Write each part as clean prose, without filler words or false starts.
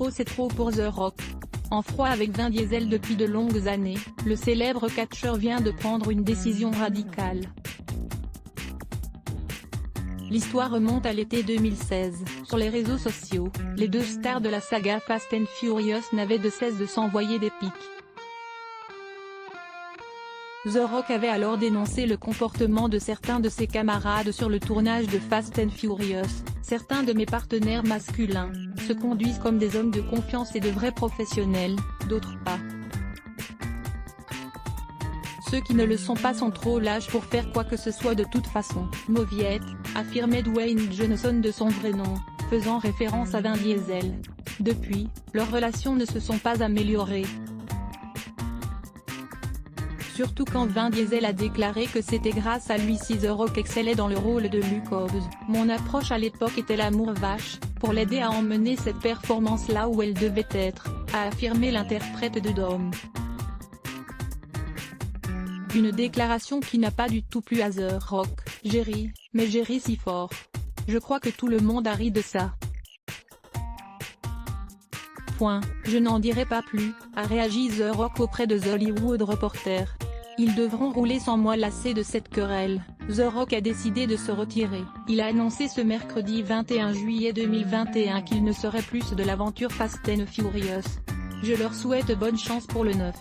trop c'est trop pour The Rock. En froid avec Vin Diesel depuis de longues années, le célèbre catcheur vient de prendre une décision radicale. L'histoire remonte à l'été 2016. Sur les réseaux sociaux, les deux stars de la saga Fast and Furious n'avaient de cesse de s'envoyer des pics. The Rock avait alors dénoncé le comportement de certains de ses camarades sur le tournage de Fast and Furious. Certains de mes partenaires masculins se conduisent comme des hommes de confiance et de vrais professionnels, d'autres pas. Ceux qui ne le sont pas sont trop lâches pour faire quoi que ce soit de toute façon. Mauviette, affirmait Dwayne Johnson de son vrai nom, faisant référence à Vin Diesel. Depuis, leurs relations ne se sont pas améliorées. Surtout quand Vin Diesel a déclaré que c'était grâce à lui si The Rock excellait dans le rôle de Luke Hobbs. Mon approche à l'époque était l'amour vache, pour l'aider à emmener cette performance là où elle devait être, a affirmé l'interprète de Dom. Une déclaration qui n'a pas du tout plu à The Rock. J'ai ri, mais j'ai ri si fort. Je crois que tout le monde a ri de ça. Je n'en dirai pas plus, a réagi The Rock auprès de The Hollywood Reporter. Ils devront rouler sans moi lassé de cette querelle. The Rock a décidé de se retirer. Il a annoncé ce mercredi 21 juillet 2021 qu'il ne serait plus de l'aventure Fast and Furious. Je leur souhaite bonne chance pour le 9.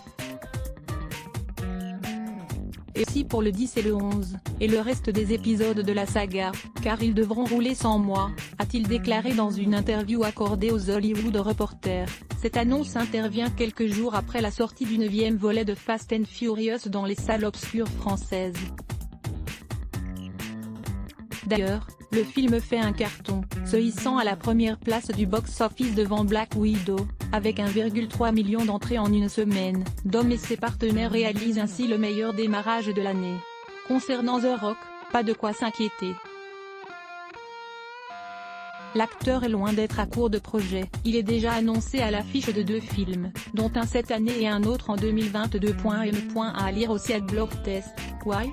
Et aussi pour le 10 et le 11, et le reste des épisodes de la saga, car ils devront rouler sans moi, a-t-il déclaré dans une interview accordée aux Hollywood Reporter. Cette annonce intervient quelques jours après la sortie du 9e volet de Fast and Furious dans les salles obscures françaises. D'ailleurs, le film fait un carton, se hissant à la première place du box-office devant Black Widow, avec 1,3 million d'entrées en une semaine. Dom et ses partenaires réalisent ainsi le meilleur démarrage de l'année. Concernant The Rock, pas de quoi s'inquiéter. L'acteur est loin d'être à court de projets, il est déjà annoncé à l'affiche de 2 films, dont un cette année et un autre en 2022. À lire aussi à Blog Test. Why?